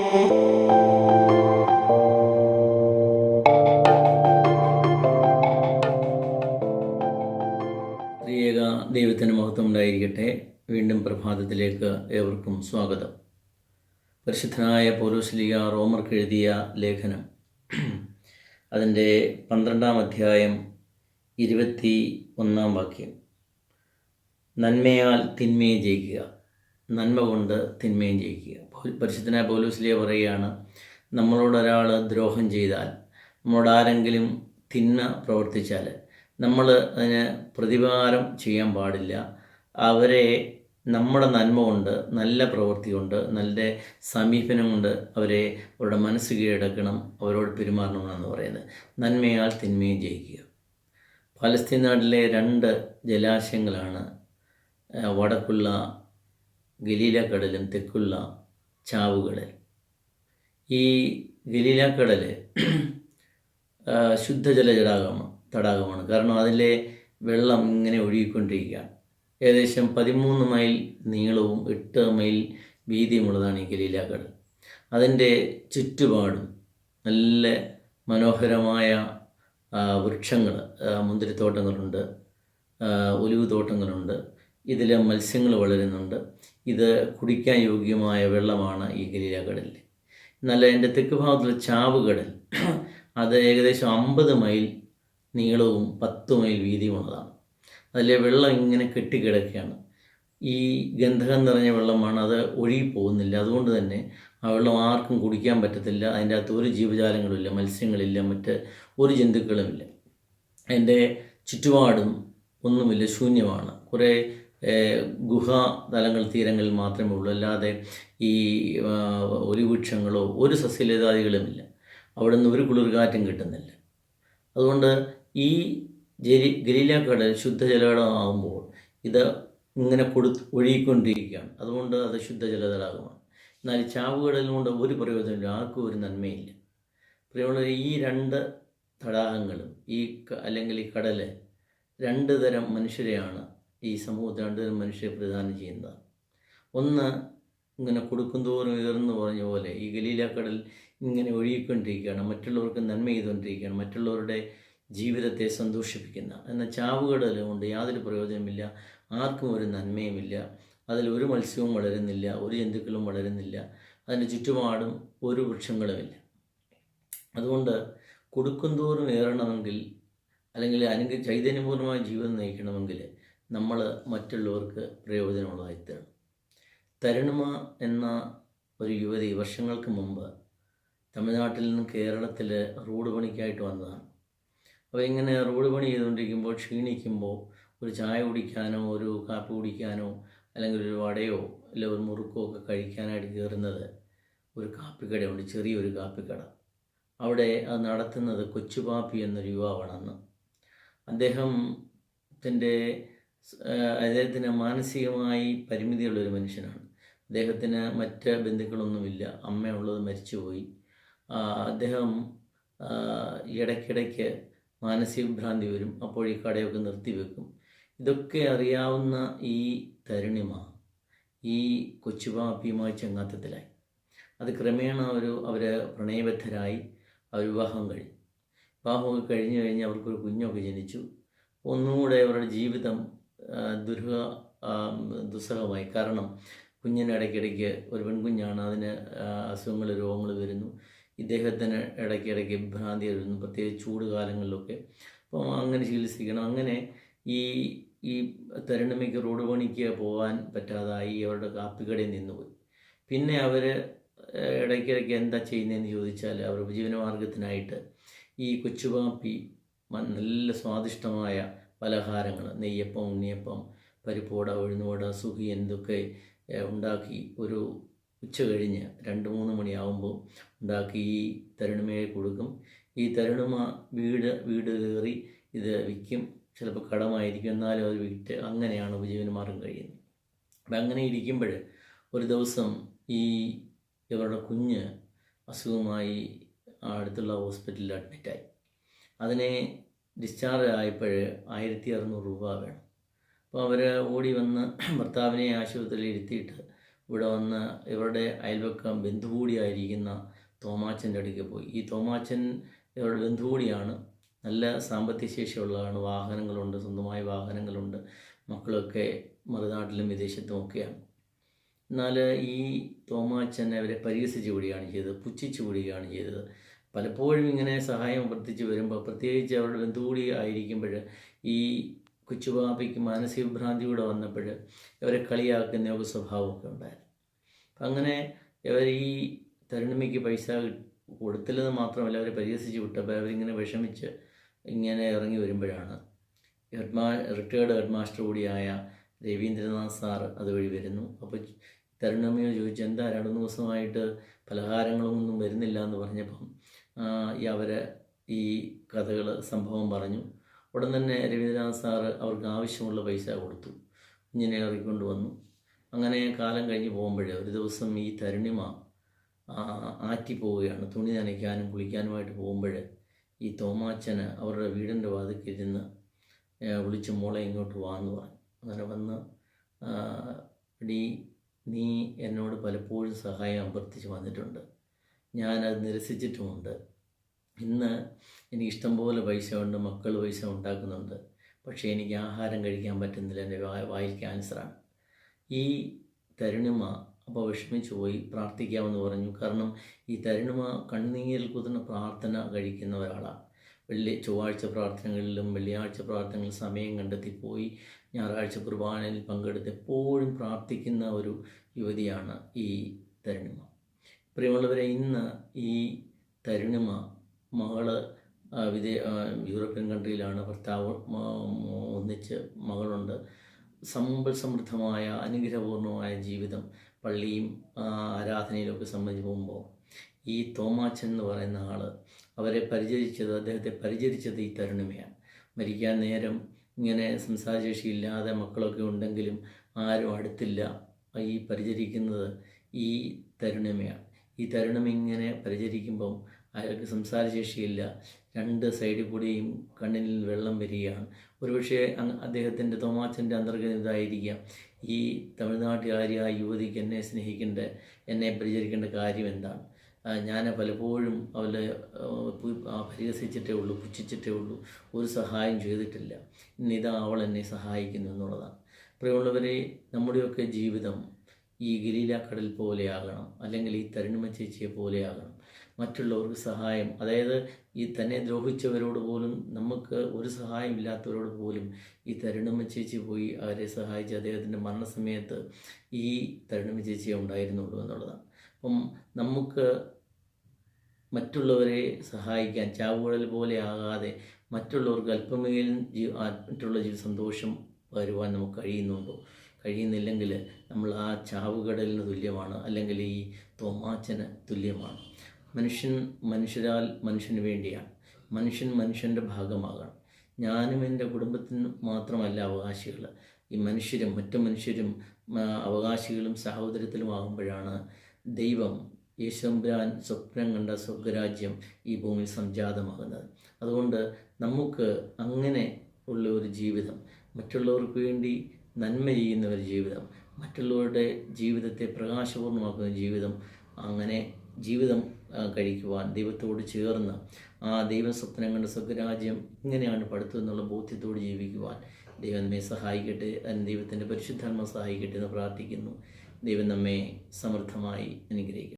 ത്രിയേക ദൈവത്തിന് മഹത്വം ഉണ്ടായിരിക്കട്ടെ. വീണ്ടും പ്രഭാതത്തിലേക്ക് ഏവർക്കും സ്വാഗതം. പരിശുദ്ധനായ പൗലോസ്ലീഹ റോമർക്ക് എഴുതിയ ലേഖനം അതിൻ്റെ 12-ാം അധ്യായം 21-ാം വാക്യം. നന്മയാൽ തിന്മയെ ജയിക്കുക, നന്മ കൊണ്ട് തിന്മയെ ജയിക്കുക. പരിശുദ്ധനായ പൗലോസ്ലീഹ പറയുകയാണ്, നമ്മളോടൊരാൾ ദ്രോഹം ചെയ്താൽ, നമ്മളോട് ആരെങ്കിലും തിന്മ പ്രവർത്തിച്ചാൽ നമ്മൾ അതിന് പ്രതികാരം ചെയ്യാൻ പാടില്ല. അവരെ നമ്മുടെ നന്മ കൊണ്ട്, നല്ല പ്രവൃത്തി കൊണ്ട്, നല്ല സമീപനം കൊണ്ട് അവരുടെ മനസ്സ് കീഴടക്കണം, അവരോട് പെരുമാറണമെന്നാണ് പറയുന്നത്. നന്മയാൽ തിന്മയെ ജയിക്കുക. പലസ്തീൻ നാട്ടിലെ 2 ജലാശയങ്ങളാണ് വടക്കുള്ള ഗലീലക്കടലും തെക്കുള്ള ചാവുകടൽ. ഈ ഗലീലക്കടൽ ശുദ്ധജല തടാകമാണ്. കാരണം അതിലെ വെള്ളം ഇങ്ങനെ ഒഴുകിക്കൊണ്ടിരിക്കുകയാണ്. ഏകദേശം 13 മൈൽ നീളവും 8 മൈൽ വീതിയുമുള്ളതാണ് ഈ ഗലീലക്കടൽ. അതിൻ്റെ ചുറ്റുപാടും നല്ല മനോഹരമായ വൃക്ഷങ്ങൾ, മുന്തിരിത്തോട്ടങ്ങളുണ്ട്, ഒലിവ് തോട്ടങ്ങളുണ്ട്. ഇതിൽ മത്സ്യങ്ങൾ വളരുന്നുണ്ട്. ഇത് കുടിക്കാൻ യോഗ്യമായ വെള്ളമാണ് ഈ ഗലീലക്കടലിൽ. എന്നാൽ അതിൻ്റെ തെക്ക് ഭാഗത്തുള്ള ചാവുകടൽ അത് ഏകദേശം 50 മൈൽ നീളവും 10 മൈൽ വീതിയുമുള്ളതാണ്. അതിലെ വെള്ളം ഇങ്ങനെ കെട്ടിക്കിടക്കുകയാണ്. ഈ ഗന്ധകം നിറഞ്ഞ വെള്ളമാണ്, അത് ഒഴുകിപ്പോകുന്നില്ല. അതുകൊണ്ട് തന്നെ ആ വെള്ളം ആർക്കും കുടിക്കാൻ പറ്റത്തില്ല. അതിൻ്റെ അകത്ത് ഒരു ജീവജാലങ്ങളുമില്ല, മത്സ്യങ്ങളില്ല, മറ്റ് ഒരു ജന്തുക്കളുമില്ല. അതിൻ്റെ ചുറ്റുപാടും ഒന്നുമില്ല, ശൂന്യമാണ്. കുറേ ഗുഹാതലങ്ങൾ തീരങ്ങളിൽ മാത്രമേ ഉള്ളൂ. അല്ലാതെ ഈ ഒലിവൃക്ഷങ്ങളോ ഒരു സസ്യലതാദികളുമില്ല. അവിടെ നിന്ന് ഒരു കുളിർകാറ്റും കിട്ടുന്നില്ല. അതുകൊണ്ട് ഈ ഗലീലക്കടൽ ശുദ്ധജലമാകുമ്പോൾ ഇത് ഇങ്ങനെ ഒഴുകിക്കൊണ്ടിരിക്കുകയാണ്. അതുകൊണ്ട് അത് ശുദ്ധജലതടാകമാണ്. എന്നാൽ ചാവുകടൽ കൊണ്ട് ഒരു പ്രയോജനമില്ല, ആർക്കും ഒരു നന്മയില്ല. പ്രിയമുള്ളവരെ, ഈ 2 തടാകങ്ങളും അല്ലെങ്കിൽ ഈ കടൽ 2 തരം മനുഷ്യരെയാണ് ഈ സമൂഹത്തിൽ 2 തരം മനുഷ്യരെ പ്രദാനം ചെയ്യുന്നത്. ഒന്ന്, ഇങ്ങനെ കൊടുക്കുന്തോറും ഉയർന്നു പറഞ്ഞ പോലെ ഈ ഗലീലക്കടൽ ഇങ്ങനെ ഒഴുകിക്കൊണ്ടിരിക്കുകയാണ്, മറ്റുള്ളവർക്ക് നന്മ ചെയ്തുകൊണ്ടിരിക്കുകയാണ്, മറ്റുള്ളവരുടെ ജീവിതത്തെ സന്തോഷിപ്പിക്കുന്ന. എന്നാൽ ചാവുകടൽ കൊണ്ട് യാതൊരു പ്രയോജനമില്ല, ആർക്കും ഒരു നന്മയുമില്ല. അതിൽ ഒരു മത്സ്യവും വളരുന്നില്ല, ഒരു ജന്തുക്കളും വളരുന്നില്ല, അതിൻ്റെ ചുറ്റുപാടും ഒരു വൃക്ഷങ്ങളുമില്ല. അതുകൊണ്ട് കൊടുക്കുന്തോറും ഏറണമെങ്കിൽ, അല്ലെങ്കിൽ ചൈതന്യപൂർണ്ണമായ ജീവിതം നയിക്കണമെങ്കിൽ നമ്മൾ മറ്റുള്ളവർക്ക് പ്രയോജനമുള്ളതായിത്തീരണം. തരുണിമ എന്ന ഒരു യുവതി വർഷങ്ങൾക്ക് മുമ്പ് തമിഴ്നാട്ടിൽ നിന്ന് കേരളത്തിൽ റോഡ് പണിക്കായിട്ട് വന്നതാണ്. അപ്പോൾ ഇങ്ങനെ റോഡ് പണി ചെയ്തുകൊണ്ടിരിക്കുമ്പോൾ ക്ഷീണിക്കുമ്പോൾ ഒരു ചായ കുടിക്കാനോ ഒരു കാപ്പി കുടിക്കാനോ അല്ലെങ്കിൽ ഒരു വടയോ അല്ല ഒരു മുറുക്കോ ഒക്കെ കഴിക്കാനായിട്ട് കയറുന്നത് ഒരു കാപ്പിക്കടയുണ്ട്, ചെറിയൊരു കാപ്പിക്കട. അവിടെ അത് നടത്തുന്നത് കൊച്ചുപാപ്പി എന്നൊരു യുവാവാണ്. അന്ന് അദ്ദേഹത്തിന് മാനസികമായി പരിമിതിയുള്ളൊരു മനുഷ്യനാണ്. അദ്ദേഹത്തിന് മറ്റ് ബന്ധുക്കളൊന്നുമില്ല, അമ്മയുള്ളത് മരിച്ചുപോയി. അദ്ദേഹം ഇടയ്ക്കിടയ്ക്ക് മാനസികഭ്രാന്തി വരും, അപ്പോൾ ഈ കടയൊക്കെ നിർത്തിവെക്കും. ഇതൊക്കെ അറിയാവുന്ന ഈ തരുണിമ ഈ കൊച്ചുപാപ്പിയുമായി ചങ്ങാത്തത്തിലായി. അത് ക്രമേണ അവർ പ്രണയബദ്ധരായി. അവർ വിവാഹമൊക്കെ കഴിഞ്ഞ് അവർക്കൊരു കുഞ്ഞൊക്കെ ജനിച്ചു. ഒന്നുകൂടെ അവരുടെ ജീവിതം ദുസ്സഹമായി. കാരണം കുഞ്ഞിന് ഇടയ്ക്കിടയ്ക്ക് ഒരു പെൺകുഞ്ഞാണ്, അതിന് അസുഖങ്ങൾ, രോഗങ്ങൾ വരുന്നു. ഇദ്ദേഹത്തിന് ഇടയ്ക്കിടയ്ക്ക് ഭ്രാന്തി വരുന്നു, പ്രത്യേകിച്ച് ചൂട് കാലങ്ങളിലൊക്കെ. അപ്പോൾ അങ്ങനെ ചികിത്സിക്കണം. അങ്ങനെ ഈ തരുണിമയ്ക്ക് റോഡ് പണിക്ക് പോകാൻ പറ്റാതായി, അവരുടെ കാപ്പിക്കടയിൽ നിന്നുപോയി. പിന്നെ അവർ ഇടയ്ക്കിടയ്ക്ക് എന്താ ചെയ്യുന്നതെന്ന് ചോദിച്ചാൽ, അവർ ഉപജീവനമാർഗത്തിനായിട്ട് ഈ കൊച്ചുപാപ്പി നല്ല സ്വാദിഷ്ടമായ പലഹാരങ്ങൾ, നെയ്യപ്പം, ഉണ്ണിയപ്പം, പരിപ്പുവട, ഉഴുന്നുവട, സുഖി എന്തൊക്കെ ഉണ്ടാക്കി ഒരു ഉച്ച കഴിഞ്ഞ് 2-3 മണിയാകുമ്പോൾ ഉണ്ടാക്കി ഈ തരുണിമയെ കൊടുക്കും. ഈ തരുണിമ വീട് കയറി ഇത് വിൽക്കും. ചിലപ്പോൾ കടമായിരിക്കും, എന്നാലും അത് വിറ്റ് അങ്ങനെയാണ് ഉപജീവനമാർഗം കഴിയുന്നത്. അപ്പം അങ്ങനെ ഇരിക്കുമ്പോൾ ഒരു ദിവസം ഇവരുടെ കുഞ്ഞ് അസുഖമായി അടുത്തുള്ള ഹോസ്പിറ്റലിൽ അഡ്മിറ്റായി. അതിനെ ഡിസ്ചാർജ് ആയപ്പോൾ 1600 രൂപ വേണം. അപ്പോൾ അവർ ഓടി വന്ന് ഭർത്താവിനെ ആശുപത്രിയിൽ ഇരുത്തിയിട്ട് ഇവിടെ വന്ന് ഇവരുടെ അയൽവക്കം ബന്ധു കൂടിയായിരിക്കുന്ന തോമാച്ചൻ്റെ അടുക്ക് പോയി. ഈ തോമാച്ചൻ ഇവരുടെ ബന്ധു കൂടിയാണ്, നല്ല സാമ്പത്തിക ശേഷിയുള്ളതാണ്, വാഹനങ്ങളുണ്ട്, സ്വന്തമായ വാഹനങ്ങളുണ്ട്, മക്കളൊക്കെ മറുനാട്ടിലും വിദേശത്തും ഒക്കെയാണ്. എന്നാൽ ഈ തോമാച്ചൻ അവരെ പരിഹസിച്ച് വിടുകയാണ് ചെയ്തത്, പുച്ഛിച്ച് വിടുകയാണ് ചെയ്തത്. പലപ്പോഴും ഇങ്ങനെ സഹായം അഭ്യർത്ഥിച്ച് വരുമ്പോൾ, പ്രത്യേകിച്ച് അവരുടെ ബന്ധു കൂടി ആയിരിക്കുമ്പോൾ, ഈ കൊച്ചുപാപ്പയ്ക്ക് മാനസിക ഭ്രാന്തിയൂടെ വന്നപ്പോൾ ഇവരെ കളിയാക്കുന്ന ഒരു സ്വഭാവമൊക്കെ ഉണ്ടായിരുന്നു. അപ്പം അങ്ങനെ ഇവർ ഈ തരുണിമയ്ക്ക് പൈസ കൊടുത്തില്ലെന്ന് മാത്രമല്ല, അവരെ പരിഹസിച്ച് വിട്ടപ്പോൾ അവരിങ്ങനെ വിഷമിച്ച് ഇങ്ങനെ ഇറങ്ങി വരുമ്പോഴാണ് റിട്ടയേർഡ് ഹെഡ് മാസ്റ്റർ കൂടിയായ രവീന്ദ്രനാഥ് സാറ് അതുവഴി വരുന്നു. അപ്പോൾ തരുണമ്മയോ ചോദിച്ചു, എന്താ 2 ദിവസമായിട്ട് പലഹാരങ്ങളൊന്നും വരുന്നില്ല എന്ന് പറഞ്ഞപ്പം അവരെ ഈ സംഭവം പറഞ്ഞു. ഉടൻ തന്നെ രവീന്ദ്രനാഥ് സാറ് അവർക്ക് ആവശ്യമുള്ള പൈസ കൊടുത്തു, കുഞ്ഞിനെ ഇറക്കിക്കൊണ്ട് വന്നു. അങ്ങനെ കാലം കഴിഞ്ഞ് പോകുമ്പോൾ ഒരു ദിവസം ഈ തരുണിമ ആറ്റി പോവുകയാണ്, തുണി നനയ്ക്കാനും കുളിക്കാനുമായിട്ട് പോകുമ്പോൾ ഈ തോമാച്ചന് അവരുടെ വീടിൻ്റെ വാതിൽക്കിരുന്ന് വിളിച്ച് മോളെ ഇങ്ങോട്ട് വാന്ന് പറഞ്ഞു. അങ്ങനെ വന്ന്, നീ എന്നോട് പലപ്പോഴും സഹായം അഭ്യർത്ഥിച്ച് വന്നിട്ടുണ്ട്, ഞാനത് നിരസിച്ചിട്ടുമുണ്ട്. ഇന്ന് എനിക്ക് ഇഷ്ടംപോലെ പൈസ ഉണ്ട്, മക്കൾ പൈസ ഉണ്ടാക്കുന്നുണ്ട്, പക്ഷേ എനിക്ക് ആഹാരം കഴിക്കാൻ പറ്റുന്നില്ല, എൻ്റെ വായിൽ ക്യാൻസറാണ്. ഈ തരുണിമ അപ്പോൾ വിഷമിച്ചു പോയി, പ്രാർത്ഥിക്കാമെന്ന് പറഞ്ഞു. കാരണം ഈ തരുണിമ കണ്ണീരിൽ കുതിർന്ന പ്രാർത്ഥന കഴിക്കുന്ന ഒരാളാണ്. ചൊവ്വാഴ്ച പ്രാർത്ഥനകളിലും വെള്ളിയാഴ്ച പ്രാർത്ഥനകളിലും സമയം കണ്ടെത്തി പോയി, ഞായറാഴ്ച കുർബാനയിൽ പങ്കെടുത്ത് എപ്പോഴും പ്രാർത്ഥിക്കുന്ന ഒരു യുവതിയാണ് ഈ തരുണിമ. പ്രിയമുള്ളവരെ, ഇന്ന് ഈ തരുണിമ മകള് യൂറോപ്യൻ കൺട്രിയിലാണ്, ഭർത്താവ് ഒന്നിച്ച് മകളുണ്ട്. സമ്പൽ സമൃദ്ധമായ അനുഗ്രഹപൂർണമായ ജീവിതം, പള്ളിയും ആരാധനയിലൊക്കെ സംബന്ധിച്ച് പോകുമ്പോൾ ഈ തോമാച്ചൻ എന്ന് പറയുന്ന ആൾ അദ്ദേഹത്തെ പരിചരിച്ചത് ഈ തരുണിമയാണ്. മരിക്കാൻ നേരം ഇങ്ങനെ സംസാരശേഷിയില്ലാതെ മക്കളൊക്കെ ഉണ്ടെങ്കിലും ആരും അടുത്തില്ല. ഈ പരിചരിക്കുന്നത് ഈ തരുണിമയാണ്. ഈ തരുണിമ ഇങ്ങനെ പരിചരിക്കുമ്പം അയാൾക്ക് സംസാരശേഷിയില്ല, 2 സൈഡിൽ കൂടിയും കണ്ണിൽ വെള്ളം വരികയാണ്. ഒരുപക്ഷെ തോമാച്ചൻ്റെ അന്തർഗതം ഇതായിരിക്കാം, ഈ തമിഴ്നാട്ടുകാരിയായ യുവതിക്ക് എന്നെ സ്നേഹിക്കേണ്ട, എന്നെ പരിചരിക്കേണ്ട കാര്യം എന്താണ്? ഞാൻ പലപ്പോഴും അവളെ പരിഹസിച്ചിട്ടേ ഉള്ളൂ, പുച്ഛിച്ചിട്ടേ ഉള്ളൂ, ഒരു സഹായം ചെയ്തിട്ടില്ല. ഇന്നിതാ അവൾ എന്നെ സഹായിക്കുന്നു എന്നുള്ളതാണ്. പ്രിയമുള്ളവരെ, നമ്മുടെയൊക്കെ ജീവിതം ഈ ഗലീലാക്കടൽ പോലെയാകണം, അല്ലെങ്കിൽ ഈ തരുണിമ ചേച്ചിയെ പോലെയാകണം. മറ്റുള്ളവർക്ക് സഹായം, അതായത് ഈ തന്നെ ദ്രോഹിച്ചവരോട് പോലും, നമുക്ക് ഒരു സഹായം ഇല്ലാത്തവരോട് പോലും ഈ തരുണിമ ചേച്ചി പോയി അവരെ സഹായിച്ച് അദ്ദേഹത്തിൻ്റെ മരണസമയത്ത് ഈ തരുണിമ ചേച്ചിയെ ഉണ്ടായിരുന്നുള്ളൂ എന്നുള്ളതാണ്. അപ്പം നമുക്ക് മറ്റുള്ളവരെ സഹായിക്കാൻ, ചാവുകടൽ പോലെ ആകാതെ മറ്റുള്ളവർക്ക് അല്പമെങ്കിലും മറ്റുള്ള സന്തോഷം വരുവാൻ നമുക്ക് കഴിയുന്നുണ്ടോ? കഴിയുന്നില്ലെങ്കിൽ നമ്മൾ ആ ചാവുകടലിന് തുല്യമാണ്, അല്ലെങ്കിൽ ഈ തോമാച്ചന് തുല്യമാണ്. മനുഷ്യരാൽ മനുഷ്യന് വേണ്ടിയാണ്. മനുഷ്യൻ്റെ ഭാഗമാകണം. ഞാനും എൻ്റെ കുടുംബത്തിന് മാത്രമല്ല അവകാശികൾ, ഈ മറ്റു മനുഷ്യരും അവകാശികളും സഹോദരത്തിലുമാകുമ്പോഴാണ് ദൈവം യേശുമ്പുരാൻ സ്വപ്നം കണ്ട സ്വർഗരാജ്യം ഈ ഭൂമിയിൽ സംജാതമാകുന്നത്. അതുകൊണ്ട് നമുക്ക് അങ്ങനെ ഉള്ള ഒരു ജീവിതം, മറ്റുള്ളവർക്ക് വേണ്ടി നന്മ ചെയ്യുന്ന ഒരു ജീവിതം, മറ്റുള്ളവരുടെ ജീവിതത്തെ പ്രകാശപൂർണ്ണമാക്കുന്ന ജീവിതം, അങ്ങനെ ജീവിതം കഴിക്കുവാൻ, ദൈവത്തോട് ചേർന്ന് ആ ദൈവ സ്വപ്നം കണ്ട സ്വർഗരാജ്യം ഇങ്ങനെയാണ് പടുത്തുന്നുള്ള ബോധ്യത്തോട് ജീവിക്കുവാൻ ദൈവം നമ്മെ സഹായിക്കട്ടെ. ദൈവത്തിൻ്റെ പരിശുദ്ധാത്മ സഹായിക്കട്ടെ എന്ന് പ്രാർത്ഥിക്കുന്നു. ദൈവം നമ്മെ സമൃദ്ധമായി അനുഗ്രഹിക്കട്ടെ.